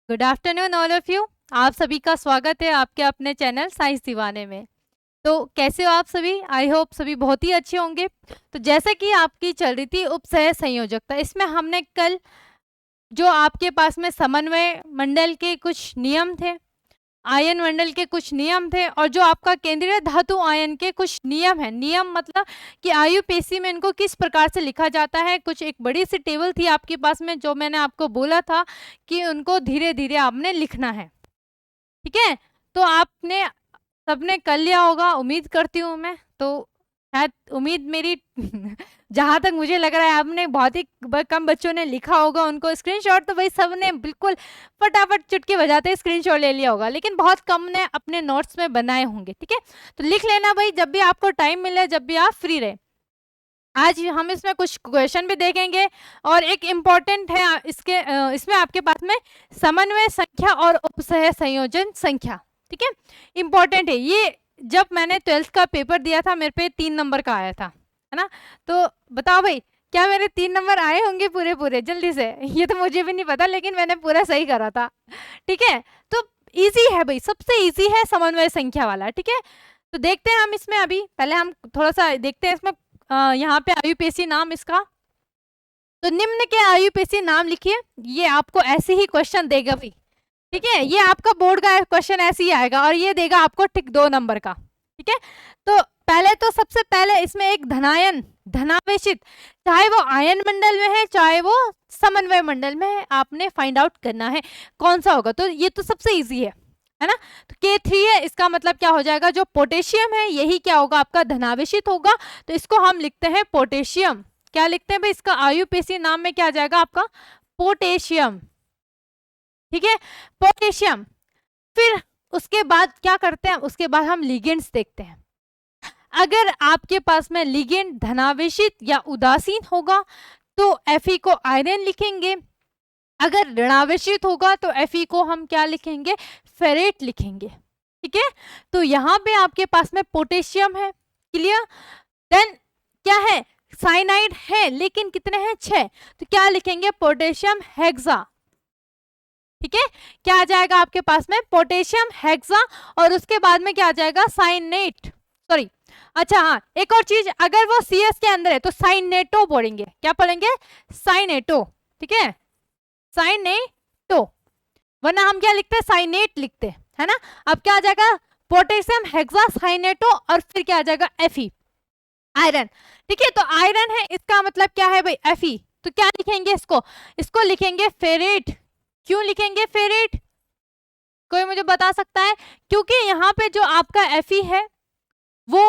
Good afternoon all of you. आप सभी का स्वागत है आपके अपने चैनल साइंस दीवाने में। तो कैसे हो आप सभी? आई होप सभी बहुत ही अच्छे होंगे। तो जैसे कि आपकी चल रही थी उपसह संयोजकता, इसमें हमने कल जो आपके पास में समन्वय मंडल के कुछ नियम थे, आयन मंडल के कुछ नियम थे, और जो आपका केंद्रीय धातु आयन के कुछ नियम है। नियम मतलब कि आयुपेशी में इनको किस प्रकार से लिखा जाता है। कुछ एक बड़ी सी टेबल थी आपके पास में, जो मैंने आपको बोला था कि उनको धीरे धीरे आपने लिखना है। ठीक है, तो आपने सबने कर लिया होगा, उम्मीद करती हूँ मैं। तो शायद उम्मीद मेरी जहां तक मुझे लग रहा है आपने बहुत ही कम बच्चों ने लिखा होगा उनको स्क्रीनशॉट। तो भाई सबने बिल्कुल फटाफट चुटकी बजाते स्क्रीनशॉट ले लिया होगा, लेकिन बहुत कम ने अपने नोट्स में बनाए होंगे। ठीक है, तो लिख लेना भाई, जब भी आपको टाइम मिले, जब भी आप फ्री रहे। आज हम इसमें कुछ क्वेश्चन भी देखेंगे, और एक इम्पॉर्टेंट है इसमें आपके पास में समन्वय संख्या और उपसह संयोजन संख्या। ठीक है, इंपॉर्टेंट है ये। जब मैंने 12th का पेपर दिया था, मेरे पे 3 नंबर का आया था, है ना। तो बताओ भाई, क्या मेरे 3 नंबर आए होंगे पूरे पूरे? जल्दी से, ये तो मुझे भी नहीं पता, लेकिन मैंने पूरा सही करा था। ठीक है, तो इजी है भाई, सबसे इजी है समन्वय संख्या वाला। ठीक है, तो देखते हैं हम इसमें। अभी पहले हम थोड़ा सा देखते हैं इसमें। यहाँ पे आयुपेशी नाम इसका, तो निम्न के आयुपेशी नाम लिखिए। ये आपको ऐसे ही क्वेश्चन देगा भी। ठीक है, ये आपका बोर्ड का क्वेश्चन ऐसे ही आएगा, और ये देगा आपको ठीक 2 नंबर का। ठीक है, तो पहले तो सबसे पहले इसमें एक धनायन धनावेशित, चाहे वो आयन मंडल में है चाहे वो समन्वय मंडल में है, आपने फाइंड आउट करना है कौन सा होगा। तो ये तो सबसे इजी है ना। तो K3 है, इसका मतलब क्या हो जाएगा, जो पोटेशियम है यही क्या होगा आपका धनावेशित होगा। तो इसको हम लिखते हैं पोटेशियम। क्या लिखते हैं भाई, इसका आयुपेशी नाम में क्या आ जाएगा आपका, पोटेशियम। ठीक है, पोटेशियम। फिर उसके बाद क्या करते हैं, उसके बाद हम लिगेंड्स देखते हैं। अगर आपके पास में लिगेंड धनावेशित या उदासीन होगा तो Fe को आयरन लिखेंगे। अगर ऋणावेशित होगा तो Fe को हम क्या लिखेंगे, फेरेट लिखेंगे। ठीक है, तो यहाँ पे आपके पास में पोटेशियम है। क्लियर? देन क्या है, साइनाइड है, लेकिन कितने हैं, 6। तो क्या लिखेंगे, पोटेशियम हेक्सा। ठीक है, क्या आ जाएगा आपके पास में, पोटेशियम हेक्सा। और उसके बाद में क्या आ जाएगा, साइनेट, सॉरी, अच्छा हाँ, एक और चीज, अगर वो CS के अंदर है तो साइनेटो पढ़ेंगे। क्या पढ़ेंगे, साइनेटो। ठीक है, साइनेटो, वरना हम क्या लिखते हैं, साइनेट लिखते हैं, है ना। अब क्या आ जाएगा, पोटेशियम हेक्सा साइनेटो, और फिर क्या आ जाएगा, Fe, आयरन। ठीक है, तो आयरन है, इसका मतलब क्या है भाई, Fe। तो क्या लिखेंगे इसको, इसको लिखेंगे फेरेट। क्यों लिखेंगे फेरेट, कोई मुझे बता सकता है? क्योंकि यहाँ पे जो आपका Fe है वो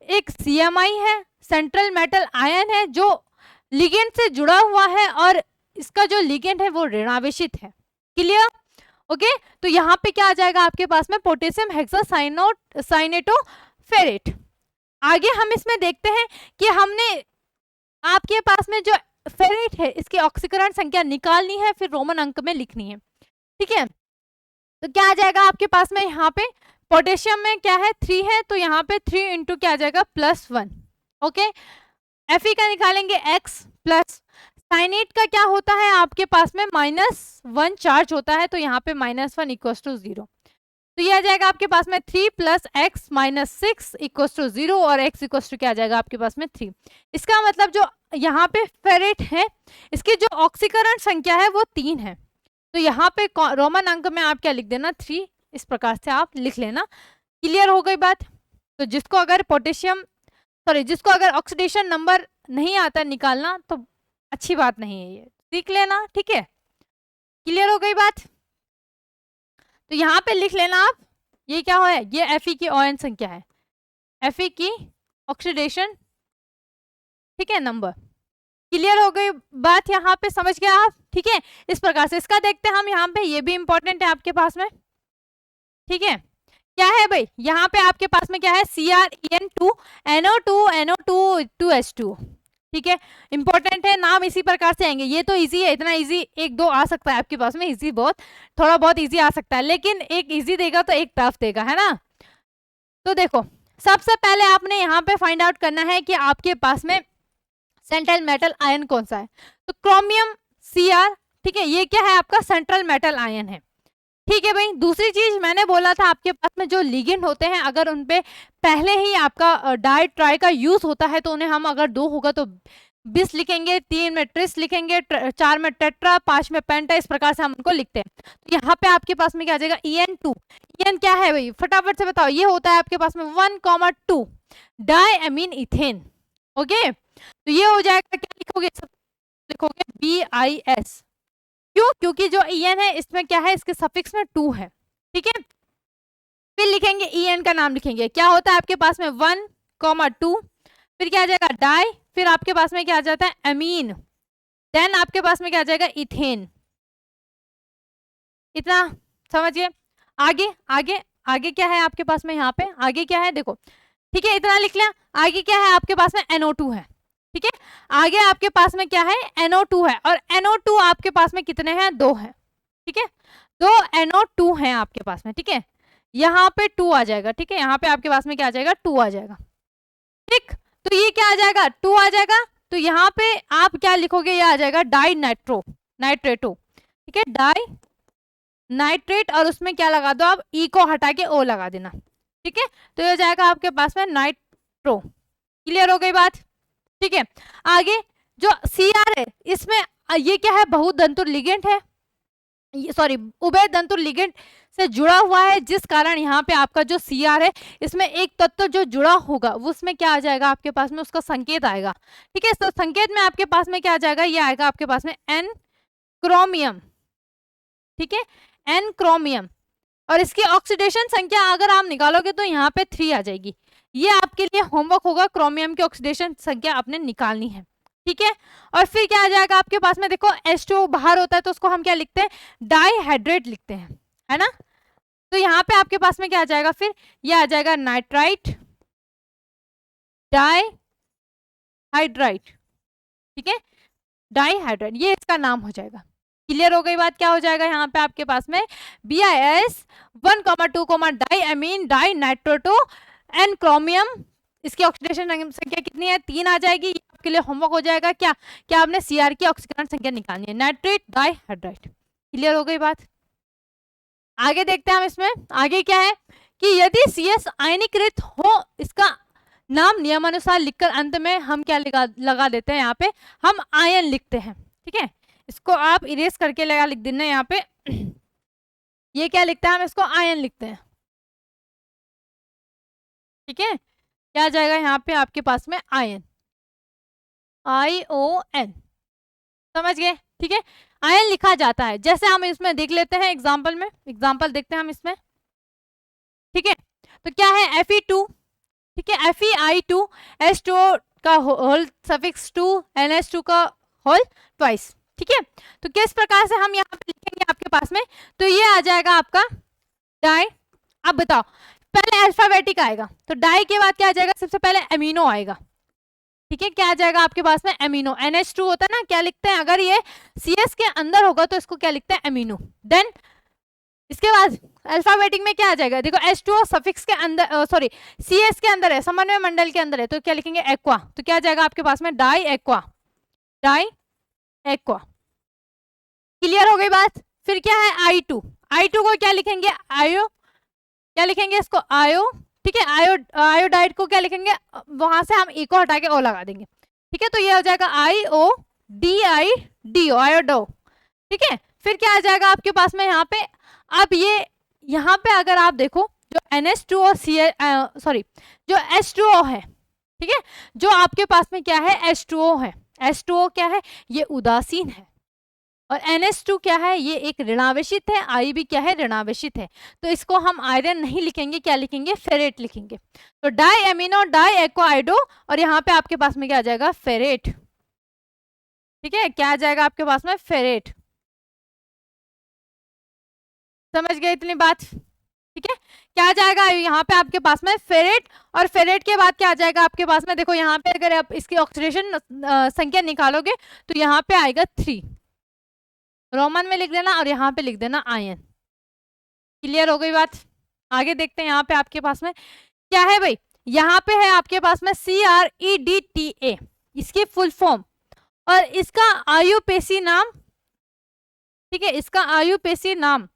एक CMI है, सेंट्रल मेटल आयन है, जो लिगेंड से जुड़ा हुआ है, और इसका जो लिगेंड है वो ऋणावेशित है। क्लियर? ओके, तो यहाँ पे क्या आ जाएगा आपके पास में, पोटेशियम हेक्सा साइनेटो फेरेट। आगे हम इसमें देखते हैं कि हमने आपके पास में जो फेरेट है इसकी ऑक्सीकरण संख्या निकालनी है, फिर रोमन अंक में लिखनी है। ठीक है, तो क्या आ जाएगा आपके पास में, यहाँ पे पोटेशियम में क्या है, 3 है, तो यहाँ पे 3 इंटू क्या आ जाएगा, +1। ओके, Fe का निकालेंगे x प्लस, साइनेट का क्या होता है आपके पास में, -1 चार्ज होता है, तो यहाँ पे -1 इक्वल्स टू 0। तो ये आ जाएगा आपके पास में 3 + x - 6 इक्वल्स टू 0, और x इक्वल्स टू क्या आ जाएगा आपके पास में 3। इसका मतलब जो यहाँ पे फेरेट है, इसकी जो ऑक्सीकरण संख्या है वो 3 है। तो यहाँ पे रोमन अंक में आप क्या लिख देना, 3, इस प्रकार से आप लिख लेना। क्लियर हो गई बात? तो जिसको अगर पोटेशियम, सॉरी, जिसको अगर ऑक्सीडेशन नंबर नहीं आता निकालना, तो अच्छी बात नहीं है, ये सीख लेना। ठीक है, क्लियर हो गई बात? तो यहाँ पे लिख लेना आप, ये क्या है, ये Fe की आयन संख्या है, Fe की ऑक्सीडेशन, ठीक है, नंबर। क्लियर हो गई बात, यहाँ पे समझ गया आप? ठीक है, इस प्रकार से इसका देखते हैं हम यहाँ पे, ये भी इंपॉर्टेंट है आपके पास में। ठीक है, क्या है भाई, यहाँ पे आपके पास में क्या है, CrEn2 NO2 NO2 2H2। ठीक है, इंपॉर्टेंट है, नाम इसी प्रकार से आएंगे। ये तो इजी है, इतना इजी 1-2 आ सकता है आपके पास में, इजी बहुत, थोड़ा बहुत इजी आ सकता है, लेकिन एक इजी देगा तो एक टफ देगा, है ना। तो देखो, सबसे पहले आपने यहाँ पे फाइंड आउट करना है कि आपके पास में सेंट्रल मेटल आयन कौन सा है। तो क्रोमियम Cr, ठीक है, ये क्या है आपका सेंट्रल मेटल आयन है। ठीक है भाई। दूसरी चीज मैंने बोला था आपके पास में जो लिगेंड होते हैं अगर उनपे पहले ही आपका डाई ट्राई का यूज होता है तो उन्हें हम अगर 2 होगा तो 20 लिखेंगे, 3 में ट्रिस लिखेंगे, 4 में टेट्रा, 5 में पेंटा, इस प्रकार से हम उनको लिखते हैं। तो यहाँ पे आपके पास में क्या आ जाएगा EN2। EN क्या है भाई, फटाफट से बताओ। ये होता है आपके पास में 1,2 डाई अमीन इथेन। ओके, तो ये हो जाएगा, क्या लिखोगे, सब लिखोगे BIS। क्यों? क्योंकि जो EN है इसमें क्या है, इसके सफिक्स में 2 है। ठीक है, फिर लिखेंगे EN का नाम लिखेंगे, क्या होता है आपके पास में 1,2, फिर क्या आ जाएगा डाई, फिर आपके पास में क्या आ जाता है अमीन, देन आपके पास में क्या आ जाएगा इथेन। इतना समझिए। आगे आगे आगे क्या है आपके पास में, यहाँ पे आगे क्या है देखो। ठीक है, इतना लिख लिया। आगे क्या है आपके पास में NO2 है। ठीक है, आगे आपके पास में क्या है NO2 है, और NO2 आपके पास में कितने हैं, 2 है। ठीक है, 2 NO2 हैं आपके पास में। ठीक है, यहाँ पे 2 आ जाएगा। ठीक है, यहाँ पे आपके पास में क्या आ जाएगा, 2 आ जाएगा। ठीक, तो ये क्या आ जाएगा, 2 आ जाएगा। तो यहाँ पे आप क्या लिखोगे, ये आ जाएगा डाई नाइट्रेटो। ठीक है, डाई नाइट्रेट, और उसमें क्या लगा दो आप, ई को हटा के ओ लगा देना। ठीक है, तो ये हो जाएगा आपके पास में नाइट्रो। क्लियर हो गई बात। ठीक है, आगे जो CR है इसमें ये क्या है, बहुदंतुर लिगेंड है, सॉरी उभय दंतुर लिगेंड से जुड़ा हुआ है, जिस कारण यहाँ पे आपका जो CR है इसमें एक तत्व जो जुड़ा होगा वो उसमें क्या आ जाएगा आपके पास में, उसका संकेत आएगा। ठीक है, तो संकेत में आपके पास में क्या आ जाएगा, ये आएगा आपके पास में N क्रोमियम। ठीक है, N क्रोमियम, और इसकी ऑक्सीडेशन संख्या अगर आप निकालोगे तो यहाँ पे 3 आ जाएगी। ये आपके लिए होमवर्क होगा, क्रोमियम की ऑक्सीडेशन संख्या आपने निकालनी है। ठीक है, और फिर क्या आ जाएगा आपके पास में, देखो H2 बाहर होता है तो उसको हम क्या लिखते हैं, डाईहाइड्रेट लिखते हैं, है ना। तो यहाँ पे आपके पास में क्या आ जाएगा, फिर ये आ जाएगा नाइट्राइट डाईहाइड्राइट। ठीक है, डाईहाइड्रेट, ये इसका नाम हो जाएगा। क्लियर हो गई बात। क्या हो जाएगा यहाँ पे आपके पास में BIS 1,2 डाई अमीन डाई नाइट्रोटो एन क्रोमियम। इसकी ऑक्सीडेशन संख्या कितनी है, 3 आ जाएगी। ये आपके लिए होमवर्क हो जाएगा। क्या क्या आपने CR की ऑक्सीकरण संख्या निकालनी है, नाइट्रेट डाईहाइड्रेट। क्लियर हो गई बात। आगे देखते हैं हम इसमें आगे क्या है कि यदि CS आयनीकृत हो, इसका नाम नियमानुसार लिखकर अंत में हम क्या लगा देते हैं, यहाँ पे हम आयन लिखते हैं। ठीक है, इसको आप इरेज करके लिख देना यहाँ पे ये क्या लिखता है, हम इसको आयन लिखते हैं। ठीक है, क्या आ जाएगा यहाँ पे आपके पास में आयन, ION। समझ गए। ठीक है, आयन लिखा जाता है, जैसे हम इसमें देख लेते हैं एग्जाम्पल में, एग्जाम्पल देखते हैं हम इसमें। ठीक है, तो क्या है Fe2। ठीक है, FeI2 H2O का होल सफिक्स 2 NH2 का होल ट्वाइस। ठीक है, तो किस प्रकार से हम यहाँ पे लिखेंगे आपके पास में, तो ये आ जाएगा आपका डाई। अब बताओ, पहले अल्फाबेटिक आएगा, तो डाई के बाद क्या आ जाएगा, सबसे पहले अमीनो आएगा। ठीक है, क्या आ जाएगा आपके पास में अमीनो, NH2 होता है ना, क्या लिखते हैं, अगर ये CS के अंदर होगा तो इसको क्या लिखते हैं अमीनो। देन इसके बाद अल्फाबेटिक में क्या आ जाएगा, देखो H2O सफिक्स के अंदर, सॉरी CS के अंदर है, समन्वय मंडल के अंदर है, तो क्या लिखेंगे एक्वा। तो क्या आ जाएगा आपके पास में diaqua, diaqua. Clear हो गई बात। फिर क्या है I2, I2 को क्या लिखेंगे आयो, क्या लिखेंगे इसको आयो। ठीक है, आयोडाइड को क्या लिखेंगे, वहां से हम ई को हटा के ओ लगा देंगे। ठीक है, तो ये हो जाएगा IODIDO आयोडो। ठीक है, फिर क्या आ जाएगा आपके पास में यहाँ पे, अब ये यहाँ पे अगर आप देखो जो NH2O सॉरी जो H2O है, ठीक है, जो आपके पास में क्या है H2O है, H2O क्या है, ये उदासीन है, और NH2 क्या है, ये एक ऋणावेशित है, I भी क्या है ऋणावेशित है, तो इसको हम आयरन नहीं लिखेंगे, क्या लिखेंगे फेरेट लिखेंगे। तो डाई एमिनो डाई एक्वाइडो, और यहाँ पे आपके पास में क्या आ जाएगा फेरेट। ठीक है, क्या आ जाएगा आपके पास में फेरेट। समझ गए इतनी बात। ठीक है, क्या आ जाएगा यहाँ पे आपके पास में फेरेट, और फेरेट के बाद क्या आ जाएगा आपके पास में, देखो यहाँ पे अगर आप इसकी ऑक्सीडेशन संख्या निकालोगे तो यहाँ पे आएगा 3, रोमन में लिख देना और यहाँ पे लिख देना आयन। क्लियर हो गई बात। आगे देखते हैं यहाँ पे आपके पास में क्या है भाई, यहाँ पे है आपके पास में CREDTA, इसकी फुल फॉर्म, और इसका आयुपेसी नाम, ठीक है, इसका आयुपेसी नाम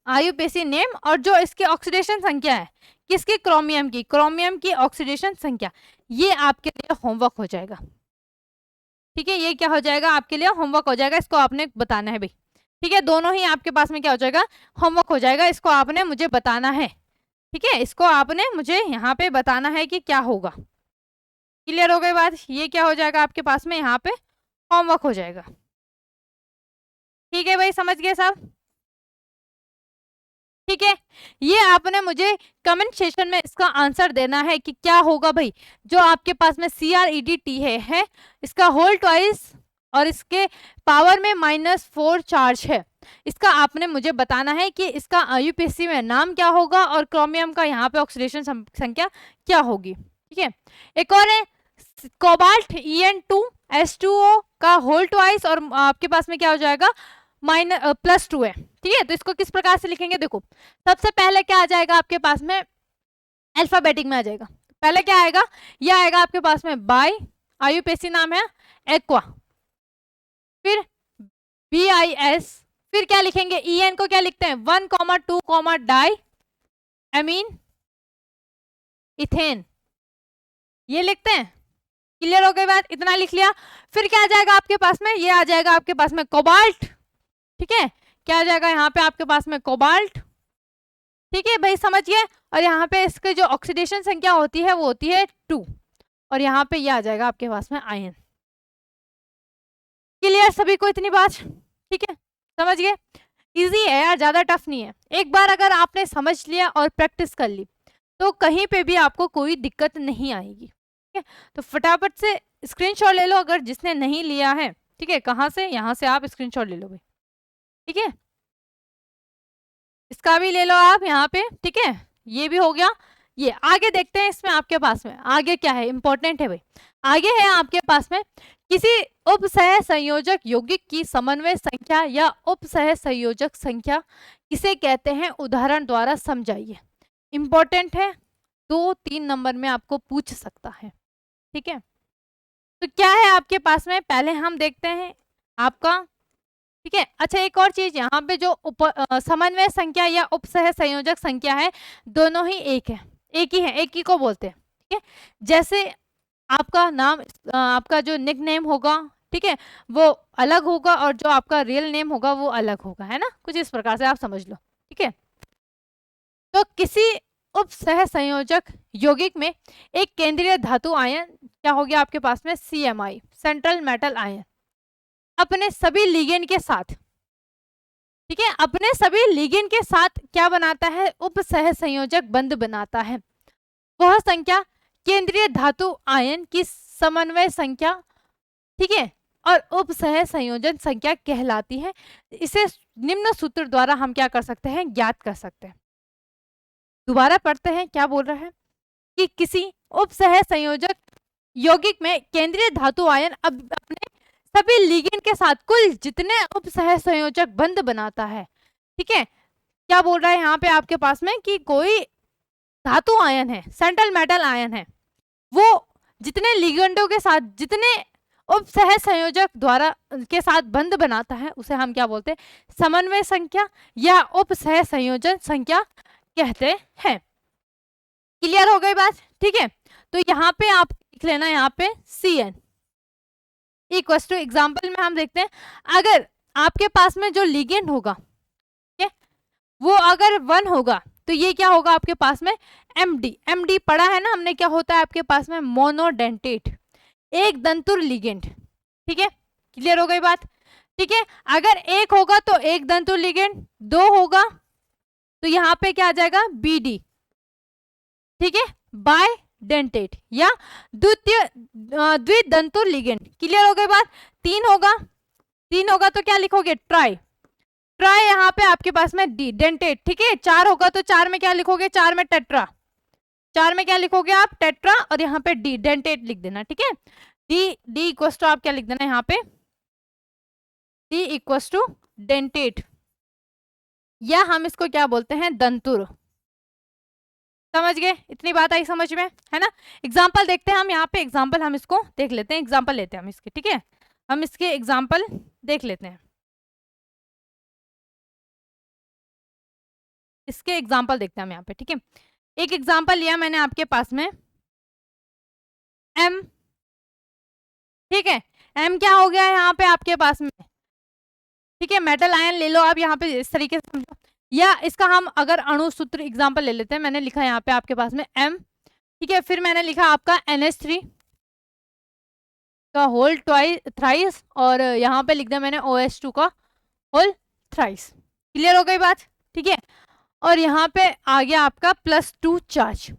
आईयूपीएसी नेम और जो इसकी ऑक्सीडेशन संख्या है किसकी, क्रोमियम की ऑक्सीडेशन संख्या, ये आपके लिए होमवर्क हो जाएगा। ठीक है, ये क्या हो जाएगा आपके लिए होमवर्क हो जाएगा, इसको आपने बताना है भाई। ठीक है, दोनों ही आपके पास में क्या हो जाएगा, होमवर्क हो जाएगा, इसको आपने मुझे बताना है। ठीक है, इसको आपने मुझे यहाँ पे बताना है कि क्या होगा। क्लियर हो गई बात, ये क्या हो जाएगा आपके पास में यहाँ पे होमवर्क हो जाएगा। ठीक है भाई, समझ गए सब। ठीक है, ये आपने मुझे कमेंट सेक्शन में इसका आंसर देना है कि क्या होगा भाई, जो आपके पास में CREDT है इसका होल ट्वाइस और इसके पावर में -4 चार्ज है, इसका आपने मुझे बताना है कि इसका आईयूपीएसी में नाम क्या होगा और क्रोमियम का यहाँ पे ऑक्सीडेशन संख्या क्या होगी। ठीक है, एक और है कोबाल्ट En2S2O का होल ट्वाइस और आपके पास में क्या हो जाएगा +2 है। ठीक है, तो इसको किस प्रकार से लिखेंगे, देखो सबसे पहले क्या आ जाएगा आपके पास में, अल्फाबेटिक में आ जाएगा। पहले क्या आएगा, ये आएगा आपके पास में बाई, आईयूपीएसी नाम है एक्वा, फिर BIS, फिर क्या लिखेंगे En को क्या लिखते हैं 1,2, डाई एमीन इथेन, ये लिखते हैं। क्लियर हो गई बात, इतना लिख लिया। फिर क्या आ जाएगा आपके पास में, ये आ जाएगा आपके पास में कोबाल्ट। ठीक है, क्या आ जाएगा यहाँ पे आपके पास में कोबाल्ट। ठीक है भाई, समझिए। और यहाँ पे इसके जो ऑक्सीडेशन संख्या होती है वो होती है 2 और यहाँ पे ये आ जाएगा आपके पास में आयन। क्लियर सभी को इतनी बात, ठीक है, समझ गए। इजी है यार, ज्यादा टफ नहीं है। एक बार अगर आपने समझ लिया और प्रैक्टिस कर ली तो कहीं पे भी आपको कोई दिक्कत नहीं आएगी। ठीक है, तो फटाफट से स्क्रीनशॉट ले लो अगर जिसने नहीं लिया है। ठीक है, कहाँ से, यहाँ से आप स्क्रीनशॉट ले लो भाई। ठीक है, इसका भी ले लो आप यहाँ पे। ठीक है, ये भी हो गया। ये आगे देखते हैं, इसमें आपके पास में आगे क्या है, इंपॉर्टेंट है भाई। आगे है आपके पास में किसी उपसह संयोजक यौगिक की समन्वय संख्या या उपसह संयोजक संख्या किसे कहते हैं, उदाहरण द्वारा समझाइए। इंपॉर्टेंट है, 2-3 नंबर में आपको पूछ सकता है। ठीक है, तो क्या है आपके पास में, पहले हम देखते हैं आपका। ठीक है, अच्छा एक और चीज, यहाँ पे जो समन्वय संख्या या उपसह संयोजक संख्या है दोनों ही एक है, एक ही है, एक ही को बोलते हैं। ठीक है, जैसे आपका नाम, आपका जो निक नेम होगा, ठीक है, वो अलग होगा और जो आपका रियल नेम होगा वो अलग होगा, है ना, कुछ इस प्रकार से आप समझ लो। ठीक है, तो किसी उपसह संयोजक यौगिक में एक केंद्रीय धातु आयन क्या हो गया आपके पास में, CMI, सेंट्रल मेटल आयन, अपने सभी लिगेंड के साथ, ठीक है, अपने सभी लिगेंड के साथ क्या बनाता है, उपसह संयोजक बंध बनाता है। वह संख्या केंद्रीय धातु आयन की समन्वय संख्या, ठीक है, और उपसह संयोजन संख्या कहलाती है। इसे निम्न सूत्र द्वारा हम क्या कर सकते हैं, ज्ञात कर सकते हैं। दोबारा पढ़ते हैं, क्या बोल रहा है कि किसी उपसह संयोजक यौगिक में केंद्रीय धातु आयन अपने सभी लिगेंड के साथ कुल जितने उपसह संयोजक बंध बनाता है। ठीक है, क्या बोल रहा है यहाँ पे आपके पास में कि कोई धातु आयन है, सेंट्रल मेटल आयन है, वो जितने लिगेंडों के साथ, जितने उपसह संयोजक द्वारा के साथ बंध बनाता है उसे हम क्या बोलते हैं, समन्वय संख्या या उपसह संयोजन संख्या कहते हैं। क्लियर हो गई बात, ठीक है। तो यहाँ पे आप लिख लेना, यहाँ पे Cn इक्वल टू, एग्जाम्पल में हम देखते हैं, अगर आपके पास में जो लिगेंड होगा, ठीक है, वो अगर 1 होगा तो ये क्या होगा आपके पास में, MD पढ़ा है ना हमने, क्या होता है आपके पास में, मोनोडेंटेट, एक दंतुर लिगेंड। ठीक है, क्लियर हो गई बात, ठीक है। अगर 1 होगा तो एक दंतुर लिगेंड, 2 होगा तो यहाँ पे क्या आ जाएगा, BD, ठीक है, बाय डेंटेट या द्विदंतुर लिगेंड। क्लियर हो गई बात, 3 होगा तो क्या लिखोगे, ट्राई यहाँ पे आपके पास में डी डेंटेट। ठीक है, 4 होगा तो 4 में क्या लिखोगे, 4 में टेट्रा, 4 में क्या लिखोगे आप, टेट्रा, और यहाँ पे डी डेंटेट लिख देना। ठीक है, डी इक्वल्स टू आप क्या लिख देना यहाँ पे, डी इक्वल्स टू डेंटेट, या हम इसको क्या बोलते हैं, दंतुर। समझ गए, इतनी बात आई समझ में, है ना। एग्जाम्पल देखते हैं हम, यहाँ पे एग्जाम्पल हम इसको देख लेते हैं, एग्जाम्पल लेते हैं हम इसके। ठीक है, हम इसके एग्जाम्पल देख लेते हैं। इसके एग्जाम्पल देखते हैं हम यहाँ पे, ठीक है। एक एग्जाम्पल लिया मैंने आपके पास में एम, ठीक है। एम क्या हो गया यहाँ पे आपके पास में, ठीक है, मेटल आयन ले लो आप यहाँ पे इस तरीके से समझो, या इसका हम अगर अणु सूत्र एग्जाम्पल ले लेते हैं। मैंने लिखा यहाँ पे आपके पास में एम, ठीक है, फिर मैंने लिखा आपका NH3 का होल थ्राइस, और यहाँ पे लिख दिया मैंने OH2 का होल थ्राइस। क्लियर हो गई बात, ठीक है। और यहाँ पे आ गया आपका +2 चार्ज।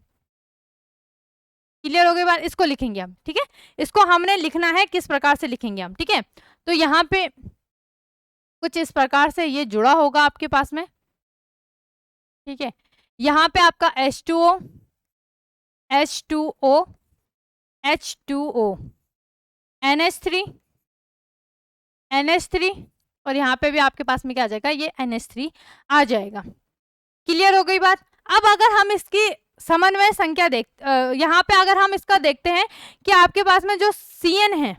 क्लियर हो गई बात, इसको लिखेंगे हम, ठीक है। इसको हमने लिखना है किस प्रकार से लिखेंगे हम, ठीक है। तो यहाँ पे कुछ इस प्रकार से ये जुड़ा होगा आपके पास में, ठीक है। यहाँ पे आपका H2O H2O H2O NH3 NH3, और यहाँ पे भी आपके पास में क्या आ जाएगा, ये NH3 आ जाएगा। क्लियर हो गई बात। अब अगर हम इसकी समन्वय संख्या यहाँ पे अगर हम इसका देखते हैं कि आपके पास में जो CN है,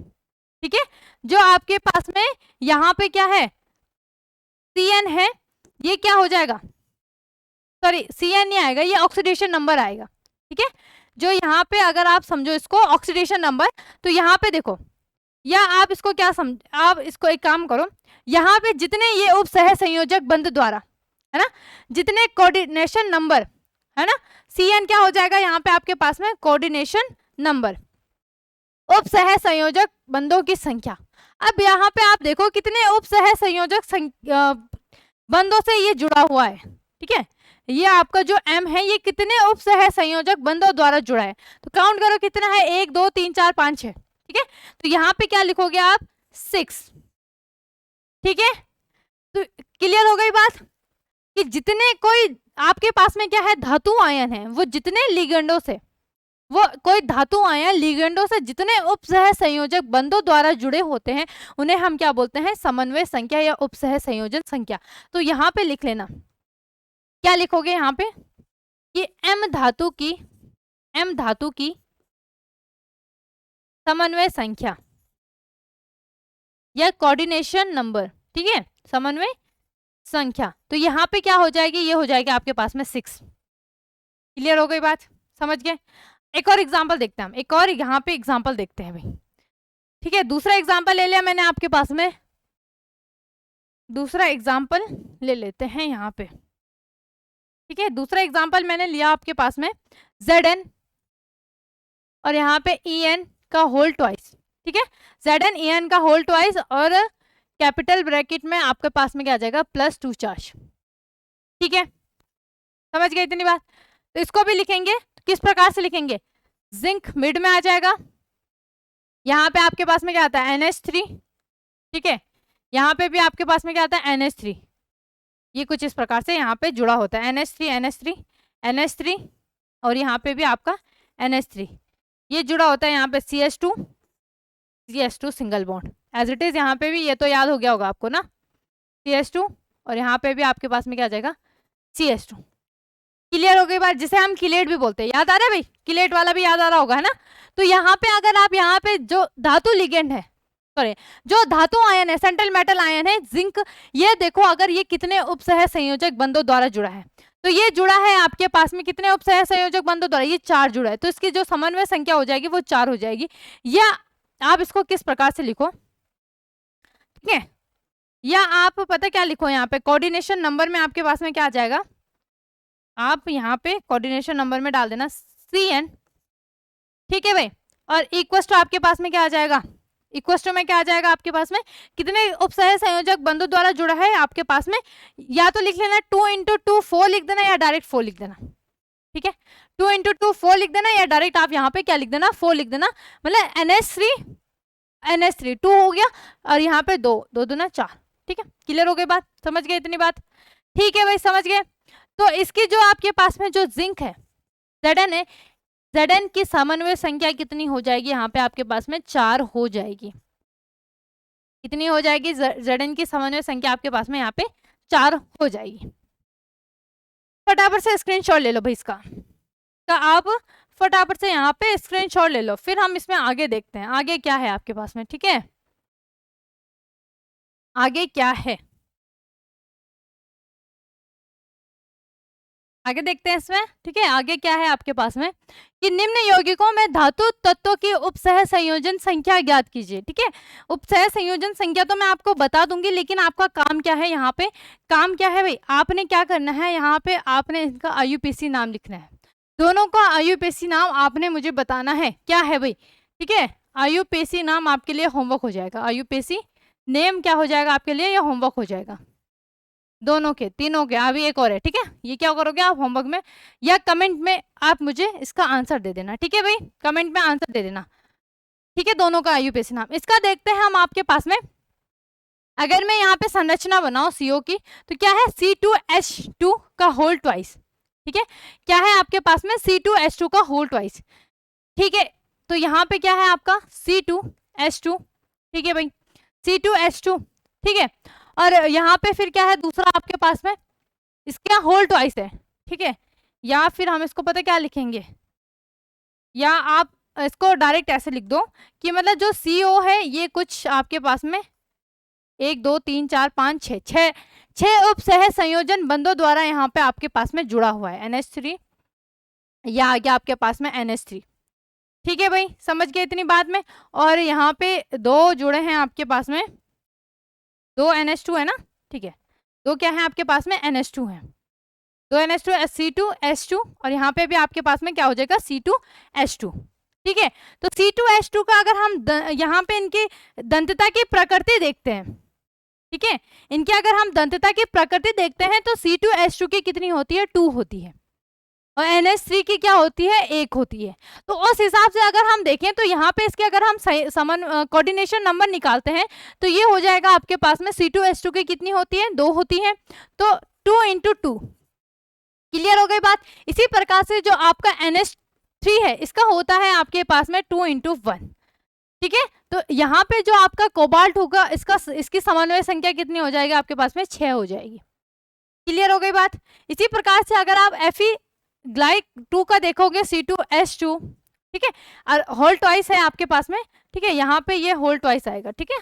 ठीक है, जो आपके पास में यहाँ पे क्या है CN है, ये क्या हो जाएगा, सॉरी CN नहीं आएगा, ये ऑक्सीडेशन नंबर आएगा, ठीक है। जो यहाँ पे अगर आप समझो इसको ऑक्सीडेशन नंबर, तो यहाँ पे देखो, या आप इसको क्या समझ, आप इसको एक काम करो, यहाँ पे जितने ये उप सह संयोजक बंध द्वारा, है ना, जितने कोऑर्डिनेशन नंबर, है ना, CN क्या हो जाएगा यहाँ पे आपके पास में कोऑर्डिनेशन नंबर, उप सह संयोजक बंधों की संख्या। अब यहाँ पे आप देखो कितने उप सह संयोजक बंधों से ये जुड़ा हुआ है, ठीक है। ये आपका जो M है ये कितने उप सह संयोजक बंधों द्वारा जुड़ा है, तो काउंट करो कितना है, 1 2 3 4 5 6, ठीक है। तो यहाँ पे क्या लिखोगे आप 6, ठीक है। तो क्लियर हो गई बात कि जितने कोई आपके पास में क्या है धातु आयन है, वो जितने लिगेंडों से, वो कोई धातु आयन लिगेंडों से जितने उपसह संयोजक बंधों द्वारा जुड़े होते हैं उन्हें हम क्या बोलते हैं, समन्वय संख्या या उपसह संयोजन संख्या। तो यहाँ पे लिख लेना, क्या लिखोगे यहाँ पे कि M धातु की समन्वय संख्या या कोऑर्डिनेशन नंबर, ठीक है, समन्वय संख्या। तो यहाँ पे क्या हो जाएगी, ये हो जाएगी आपके पास में 6। क्लियर हो गई बात, समझ गए। एक और एग्जांपल देखते हैं हम, एक और यहाँ पे एग्जांपल देखते हैं भाई, ठीक है। दूसरा एग्जांपल ले लिया मैंने आपके पास में, दूसरा एग्जांपल ले लेते हैं यहाँ पे, ठीक है। दूसरा एग्जांपल मैंने लिया आपके पास में Zn, और यहाँ पे En का होल ट्वाइस, ठीक है, Zn En का होल ट्वाइस, और कैपिटल ब्रैकेट में आपके पास में क्या आ जाएगा +2 चार्ज, ठीक है। समझ गए इतनी बात। तो इसको भी लिखेंगे, तो किस प्रकार से लिखेंगे, जिंक मिड में आ जाएगा, यहाँ पे आपके पास में क्या आता है NH3, ठीक है, यहाँ पे भी आपके पास में क्या आता है NH3, ये कुछ इस प्रकार से यहाँ पे जुड़ा होता है NH3 NH3 NH3, और यहाँ पे भी आपका NH3, ये जुड़ा होता है यहाँ पे CH2 single bond as it is. यहाँ पे भी ये तो याद हो गया होगा आपको ना, CH2, और यहाँ पे भी आपके पास में क्या आ जाएगा CH2। क्लियर हो गई बात, जिसे हम किलेट भी बोलते हैं, याद आ रहा है भाई, किलेट वाला भी याद आ रहा होगा, है ना। तो यहाँ पे अगर आप यहाँ पे जो धातु लिगेंड है, सॉरी जो धातु आयन है, सेंट्रल मेटल आयन है जिंक, ये देखो अगर ये कितने उपसह संयोजक बंधों द्वारा जुड़ा है, तो ये जुड़ा है आपके पास में कितने उपसह संयोजक बंधों द्वारा, ये 4 जुड़ा है, तो इसकी जो समन्वय संख्या हो जाएगी वो 4 हो जाएगी। या आप इसको किस प्रकार से लिखो, ठीक है, या आप पता क्या लिखो, यहाँ पे कोऑर्डिनेशन नंबर में आपके पास में क्या आ जाएगा, आप यहाँ पे कोऑर्डिनेशन नंबर में डाल देना CN, ठीक है भाई, और इक्वस टू आपके पास में क्या आ जाएगा, इक्वस टू में क्या आ जाएगा आपके पास में कितने उपसह संयोजक बंधुओं द्वारा जुड़ा है आपके पास में, या तो लिख लेना 2 × 2 4 लिख देना, या डायरेक्ट 4 लिख देना, ठीक है। 2 × 2 4 लिख देना, या डायरेक्ट आप यहाँ पे क्या लिख देना 4 लिख देना, मतलब NH3 2 हो गया, और यहाँ पे 2 2 दूना 4, ठीक है। क्लियर हो गई बात, समझ गए इतनी बात, ठीक है भाई, समझ गए। तो इसकी जो आपके पास में जो जिंक है Zn है, Zn की समन्वय संख्या कितनी हो जाएगी, यहाँ पे आपके पास में 4 हो जाएगी। कितनी हो जाएगी, Zn की समन्वय संख्या आपके पास में यहाँ पे 4 हो जाएगी। फटाफट से स्क्रीनशॉट ले लो भाई इसका, तो आप फटाफट से यहाँ पे स्क्रीनशॉट ले लो, फिर हम इसमें आगे देखते हैं आगे क्या है आपके पास में, ठीक है, आगे क्या है। आगे देखते हैं इसमें, ठीक है। आगे क्या है आपके पास में कि निम्न यौगिकों में धातु तत्वों की उपसह संयोजन संख्या ज्ञात कीजिए, ठीक है। उपसह संयोजन संख्या तो मैं आपको बता दूंगी, लेकिन आपका काम क्या है यहाँ पे, काम क्या है भाई, आपने क्या करना है यहाँ पे, आपने इनका आईयूपीएसी नाम लिखना है। दोनों का आईयूपीएसी नाम आपने मुझे बताना है क्या है भाई, ठीक है। आईयूपीएसी नाम आपके लिए होमवर्क हो जाएगा, आईयूपीएसी नेम क्या हो जाएगा आपके लिए, या होमवर्क हो जाएगा दोनों के, तीनों के। अभी एक और है, ठीक है। ये क्या करोगे आप होमवर्क में या कमेंट में आप मुझे इसका आंसर दे देना, ठीक है भाई, कमेंट में आंसर दे देना, ठीक है। दोनों का आईयूपीएसी नाम इसका देखते हैं हम आपके पास में। अगर मैं यहाँ पे संरचना बनाऊं सीओ की, तो क्या है C2H2 का होल ट्वाइस, ठीक है। क्या है आपके पास में C2H2 का होल ट्वाइस, ठीक है। तो यहाँ पे क्या है आपका C2H2, ठीक है भाई, C2H2, ठीक है। और यहाँ पे फिर क्या है दूसरा आपके पास में, इसके होल ट्वाइस है, ठीक है। या फिर हम इसको पता क्या लिखेंगे, या आप इसको डायरेक्ट ऐसे लिख दो कि मतलब जो CO है ये कुछ आपके पास में 1 2 3 4 5 6 छह उपसह संयोजन बंधों द्वारा यहाँ पे आपके पास में जुड़ा हुआ है NH3, या आगे आपके पास में NH3, ठीक है भाई, समझ गए इतनी बात में। और यहाँ पे दो जुड़े हैं आपके पास में, दो NH2 है ना, ठीक है। दो क्या है आपके पास में NH2 है, दो NH2 C2H2, और यहाँ पे भी आपके पास में क्या हो जाएगा C2H2, ठीक है। तो C2H2 का अगर हम यहाँ पे इनकी दंतता की प्रकृति देखते हैं, ठीक है, इनके अगर हम दंतता की प्रकृति देखते हैं तो C2H2 की कितनी होती है, 2 होती है, और NH3 की क्या होती है, 1 होती है। तो उस हिसाब से अगर हम देखें तो यहाँ पे इसके अगर हम कोऑर्डिनेशन नंबर निकालते हैं तो ये हो जाएगा आपके पास में C2H2 की कितनी होती है, 2 होती है, तो 2 × 2, क्लियर हो गई बात। इसी प्रकार से जो आपका NH3 है इसका होता है आपके पास में 2 × 1, ठीक है। तो यहाँ पे जो आपका कोबाल्ट होगा इसकी समन्वय संख्या कितनी हो जाएगी आपके पास में, 6 हो जाएगी, क्लियर हो गई बात। इसी प्रकार से अगर आप Fe ग्लाइक 2 का देखोगे C2H2, ठीक है, और होल ट्वाइस है आपके पास में, ठीक है, यहाँ पे ये होल ट्वाइस आएगा, ठीक है,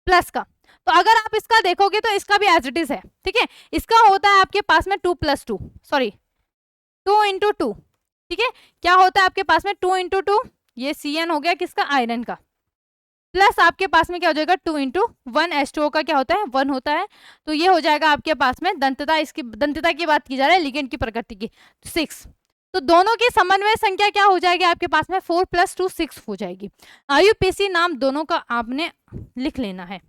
प्लस का। तो अगर आप इसका देखोगे तो इसका भी एज इट इज है, ठीक है। इसका होता है आपके पास में 2 + 2, सॉरी 2 × 2, ठीक है। क्या होता है आपके पास में 2 × 2, ये Cn हो गया किसका, आयरन का, प्लस आपके पास में क्या हो जाएगा 2 × 1 H2O का क्या होता है, 1 होता है। तो ये हो जाएगा आपके पास में दंतता, इसकी दंतता की बात की जा रही है, लिगेंड की प्रकृति की, 6। तो दोनों की समन्वय संख्या क्या हो जाएगी आपके पास में, 4 + 2 6 हो जाएगी। आईयूपीएसी नाम दोनों का आपने लिख लेना है,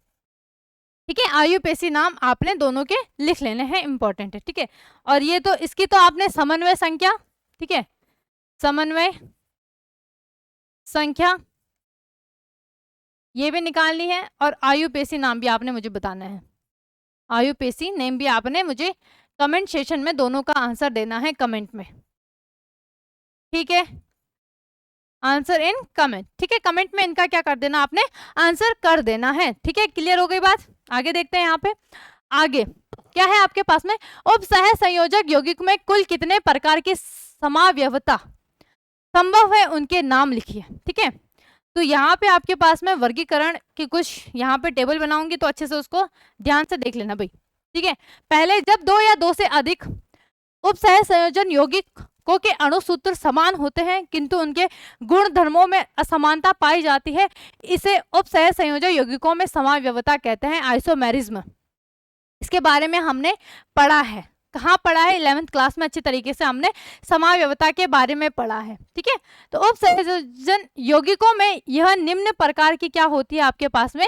ठीक है। आईयूपीएसी नाम आपने दोनों के लिख लेने हैं, इंपॉर्टेंट है, ठीक है। और ये तो इसकी तो आपने समन्वय संख्या, ठीक है, समन्वय संख्या ये भी निकालनी है, और आईयूपीएसी नाम भी आपने मुझे बताना है, आईयूपीएसी नेम भी आपने मुझे कमेंट सेशन में दोनों का आंसर देना है कमेंट में, ठीक है। आंसर इन कमेंट, ठीक है, कमेंट में इनका क्या कर देना आपने, आंसर कर देना है, ठीक है। क्लियर हो गई बात। आगे देखते हैं यहाँ पे, आगे क्या है आपके पास में, उपसह संयोजक यौगिक में कुल कितने प्रकार की समावयवता संभव है उनके नाम लिखिए, ठीक है। तो यहाँ पे आपके पास में वर्गीकरण की कुछ यहाँ पे टेबल बनाऊंगी, तो अच्छे से उसको ध्यान से देख लेना भाई, ठीक है। पहले जब 2 या 2 से अधिक उपसह संयोजन यौगिकों के अणुसूत्र समान होते हैं किंतु उनके गुण धर्मों में असमानता पाई जाती है, इसे उपसह संयोजक यौगिकों में समावयवता कहते हैं, आइसोमेरिज्म। इसके बारे में हमने पढ़ा है, कहाँ पढ़ा है, 11th क्लास में अच्छी तरीके से हमने समावयवता के बारे में पढ़ा है, ठीक है। तो उपसंयोजन यौगिकों में यह निम्न प्रकार की क्या होती है आपके पास में,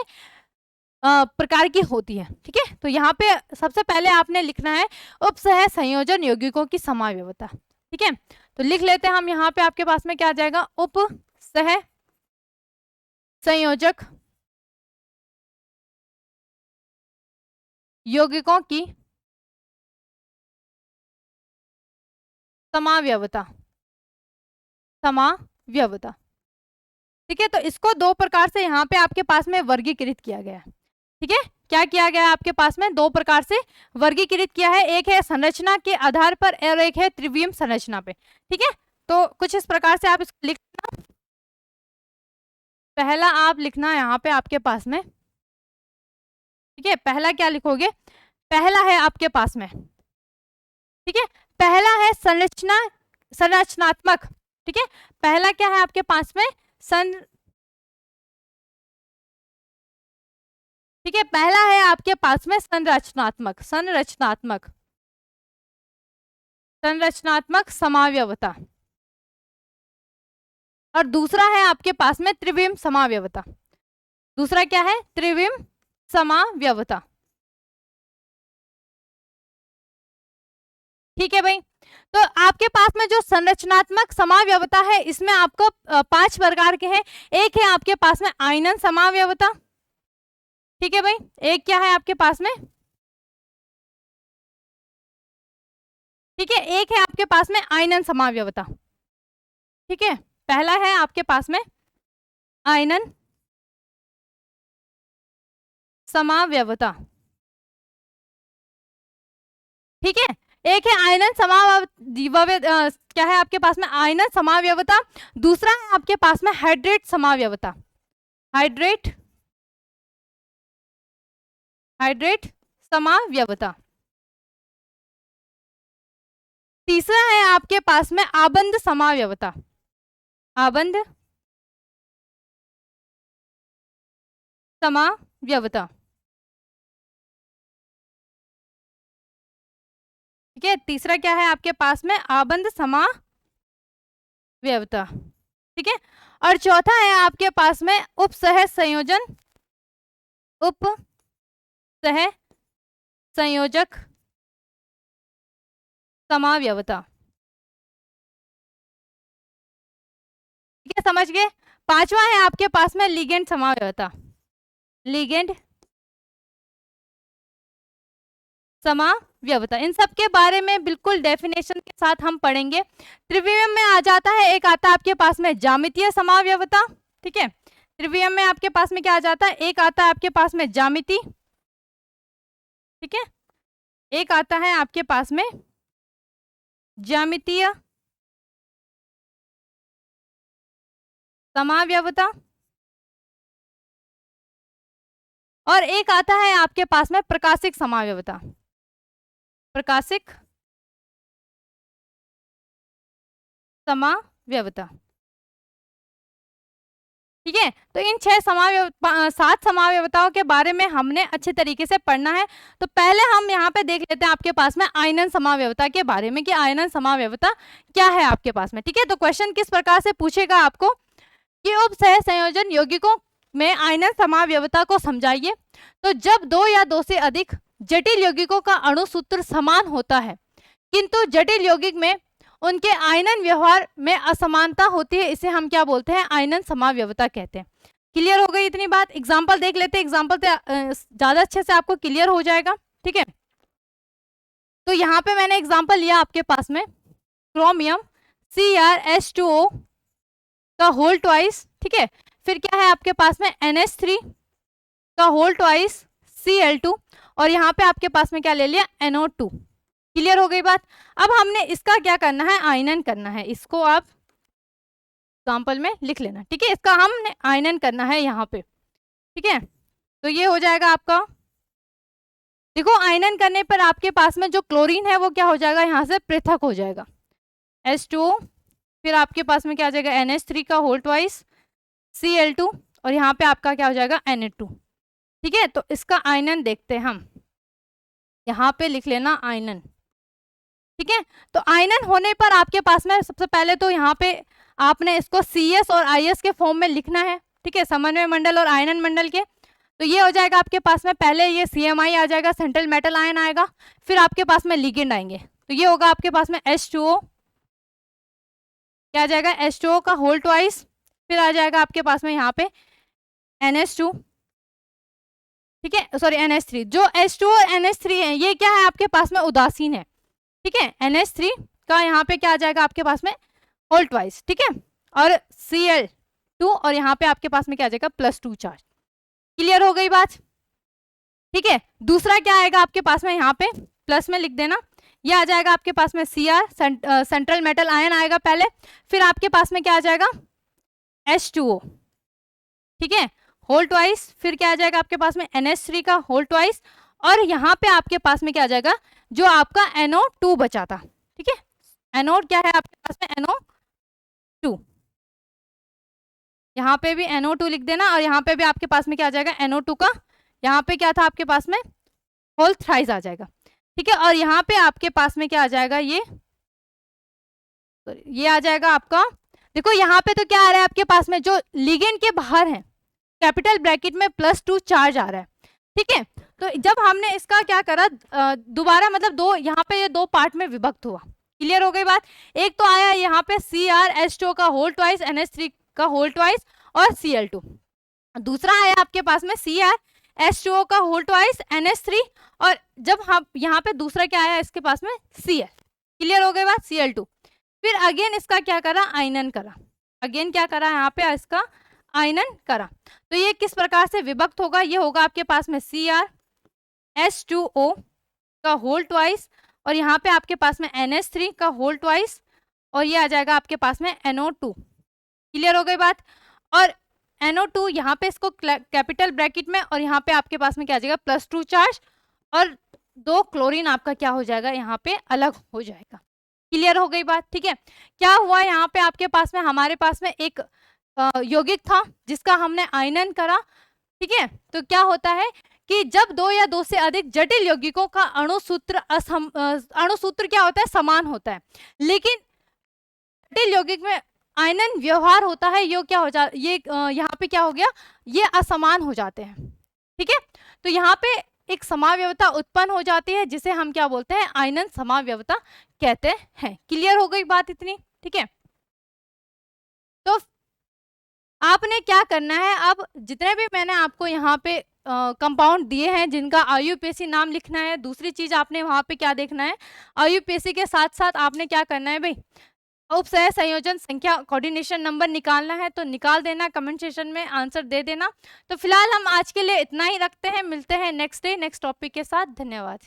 प्रकार की होती है, ठीक है। तो यहाँ पे सबसे पहले आपने लिखना है उपसह संयोजन यौगिकों की समावयवता, ठीक है। तो लिख लेते हैं हम, यहाँ पे आपके पास में क्या आ जाएगा, उपसह संयोजक यौगिकों की समावयवता, समावयवता, ठीक है। तो इसको 2 प्रकार से यहाँ पे आपके पास में वर्गीकृत किया गया है, ठीक है। क्या किया गया है आपके पास में, 2 प्रकार से वर्गीकृत किया है, एक है संरचना के आधार पर और एक है त्रिविम संरचना पे, ठीक है। तो कुछ इस प्रकार से आप इसको लिखना, पहला आप लिखना यहाँ पे आपके पास में, ठीक है। पहला क्या लिखोगे, पहला है आपके पास में ठीक है, पहला है संरचनात्मक। ठीक है, पहला क्या है आपके पास में ठीक है, पहला है आपके पास में संरचनात्मक समावयवता, और दूसरा है आपके पास में त्रिविम समावयवता। दूसरा क्या है? त्रिविम समावयवता। ठीक है भाई, तो आपके पास में जो संरचनात्मक समावयवता है इसमें आपको 5 प्रकार के हैं। एक है आपके पास में आयनन समावयवता। ठीक है भाई, एक क्या है आपके पास में? ठीक है, एक है आपके पास में आयनन समावयवता। ठीक है, पहला है आपके पास में आयनन समावयवता। ठीक है, एक है आयनन क्या है आपके पास में? आयनन समावयवता। दूसरा है आपके पास में हाइड्रेट समावयवता। हाइड्रेट समावयवता। तीसरा है आपके पास में आबंध समावयवता। आबंध समावयवता। ठीक है, तीसरा क्या है आपके पास में? आबंध समावयवता। ठीक है, और चौथा है आपके पास में उपसह संयोजक समावयवता। ठीक है, समझ गए? पांचवा है आपके पास में लिगेंड समावयवता। लिगेंड समावयवता, इन सब के बारे में बिल्कुल डेफिनेशन के साथ हम पढ़ेंगे। त्रिविम में आ जाता है, एक आता है आपके पास में ज्यामितीय समावयवता। ठीक है, त्रिविम में आपके पास में क्या आ जाता है? एक आता है आपके पास में ज्यामिति। ठीक है, एक आता है आपके पास में ज्यामितीय समावयवता, और एक आता है आपके पास में प्रकाशिक समावयवता। प्रकाशिक समावयवता। ठीक है, तो इन 7 समावयवताओं के बारे में हमने अच्छे तरीके से पढ़ना है। तो पहले हम यहाँ पे देख लेते हैं आपके पास में आयनन समावयवता के बारे में कि आयनन समावयवता क्या है आपके पास में। ठीक है, तो क्वेश्चन किस प्रकार से पूछेगा आपको कि उपसह संयोजन यौगिकों में आयनन समावयवता को समझाइए। तो जब 2 या 2 से अधिक जटिल यौगिकों का अणु सूत्र समान होता है किंतु जटिल यौगिक में उनके आयनन व्यवहार में असमानता होती है, इसे हम क्या बोलते हैं? आयनन समावयवता कहते हैं। क्लियर हो गई इतनी बात? एग्जांपल देख लेते हैं, एग्जांपल से ज्यादा अच्छे से आपको क्लियर हो जाएगा। ठीक है, तो यहाँ पे मैंने एग्जांपल लिया आपके पास में क्रोमियम CrH2O का होल ट्वाइस। ठीक है, फिर क्या है आपके पास में NH3 का होल ट्वाइस Cl2, और यहाँ पे आपके पास में क्या ले लिया? NO2। क्लियर हो गई बात? अब हमने इसका क्या करना है? आयनन करना है। इसको आप एग्जाम्पल में लिख लेना। ठीक है, इसका हमने आयनन करना है यहाँ पे। ठीक है, तो ये हो जाएगा आपका। देखो, आयनन करने पर आपके पास में जो क्लोरीन है वो क्या हो जाएगा? यहाँ से पृथक हो जाएगा, H2O। फिर आपके पास में क्या आ जाएगा? NH3 का होल ट्वाइस Cl2, और यहाँ पे आपका क्या हो जाएगा? Na2। ठीक है, तो इसका आयनन देखते हैं हम। यहाँ पे लिख लेना आयनन। ठीक है, तो आयनन होने पर आपके पास में सबसे पहले तो यहाँ पे आपने इसको CS और IS के फॉर्म में लिखना है। ठीक है, समन्वय मंडल और आयनन मंडल के। तो ये हो जाएगा आपके पास में, पहले ये CMI आ जाएगा, सेंट्रल मेटल आयन आएगा, फिर आपके पास में लिगेंड आएंगे। तो ये होगा आपके पास में H2O, क्या आ जाएगा? H2O का होल ट्वाइस, फिर आ जाएगा आपके पास में यहाँ पे NH2। ठीक है, सॉरी NH3। जो H2O और NH3 है ये क्या है आपके पास में? उदासीन है। ठीक है, NH3 का यहाँ पे क्या आ जाएगा आपके पास में? Whole twice. ठीक है, और Cl2, और यहाँ पे आपके पास में क्या आ जाएगा? +2 चार्ज। क्लियर हो गई बात? ठीक है, दूसरा क्या आएगा आपके पास में? यहाँ पे प्लस में लिख देना, ये आ जाएगा आपके पास में Cr, सेंट्रल मेटल आयन आएगा पहले, फिर आपके पास में क्या आ जाएगा? H2O। ठीक है, होल ट्वाइस, फिर क्या आ जाएगा आपके पास में? NH3 का होल ट्वाइस, और यहाँ पे आपके पास में क्या आ जाएगा, जो आपका NO2 बचा था, ठीक है, एनोड क्या है आपके पास में, NO2, यहाँ पे भी NO2 लिख देना, और यहाँ पे भी आपके पास में क्या आ जाएगा, NO2 का, यहाँ पे क्या था आपके पास में, होल थ्राइस आ जाएगा, ठीक है। और यहाँ पे आपके पास में क्या आ जाएगा, ये आ जाएगा आपका, देखो यहाँ पे तो क्या आ रहा है आपके पास में, जो लिगेंड के बाहर है कैपिटल ब्रैकेट में +2 चार्ज आ रहा है, ठीक है। तो जब हमने इसका क्या करा, दोबारा मतलब दो, यहाँ पे ये दो पार्ट में विभक्त हुआ, क्लियर हो गई बात। एक तो आया यहाँ पे CrH2 का होल ट्वाइस, NH3 का होल ट्वाइस और Cl2, दूसरा आया आपके पास में CrH2O का होल ट्वाइस, NH3, और जब हम यहाँ पे दूसरा क्या आया इसके पास में, Cl, क्लियर हो गई बात, Cl2। फिर अगेन इसका क्या करा, आयनन करा, अगेन क्या करा यहाँ पे इसका आयनन करा। तो ये किस प्रकार से विभक्त होगा, ये होगा आपके पास में CrH2O का होल ट्वाइस, और यहाँ पे आपके पास में NH3 का होल ट्वाइस, और ये आ जाएगा आपके पास में NO2, क्लियर हो गई बात। और NO2 यहाँ पे इसको कैपिटल ब्रैकेट में, और यहाँ पे आपके पास में क्या आ जाएगा, +2 चार्ज, और 2 क्लोरीन आपका क्या हो जाएगा, यहाँ पे अलग हो जाएगा, क्लियर हो गई बात, ठीक है। क्या हुआ यहाँ पे आपके पास में, हमारे पास में एक यौगिक था जिसका हमने आयनन करा, ठीक है। तो क्या होता है कि जब 2 या 2 से अधिक जटिल यौगिकों का अणुसूत्र क्या होता है, समान होता है, लेकिन जटिल यौगिक में आयनन व्यवहार होता है, ये क्या हो जा, ये यहाँ पे क्या हो गया, ये असमान हो जाते हैं, ठीक है। तो यहाँ पे एक समाव्यवस्था उत्पन्न हो जाती है, जिसे हम क्या बोलते हैं, आयनन समाव्यवस्था कहते हैं, क्लियर हो गई बात इतनी, ठीक है। तो आपने क्या करना है, अब जितने भी मैंने आपको यहाँ पे कंपाउंड दिए हैं जिनका IUPAC नाम लिखना है, दूसरी चीज आपने वहां पे क्या देखना है, IUPAC के साथ साथ आपने क्या करना है भाई, उपसह संयोजन संख्या कोऑर्डिनेशन नंबर निकालना है, तो निकाल देना, कमेंट सेशन में आंसर दे देना। तो फिलहाल हम आज के लिए इतना ही रखते हैं, मिलते हैं नेक्स्ट डे नेक्स्ट टॉपिक के साथ, धन्यवाद।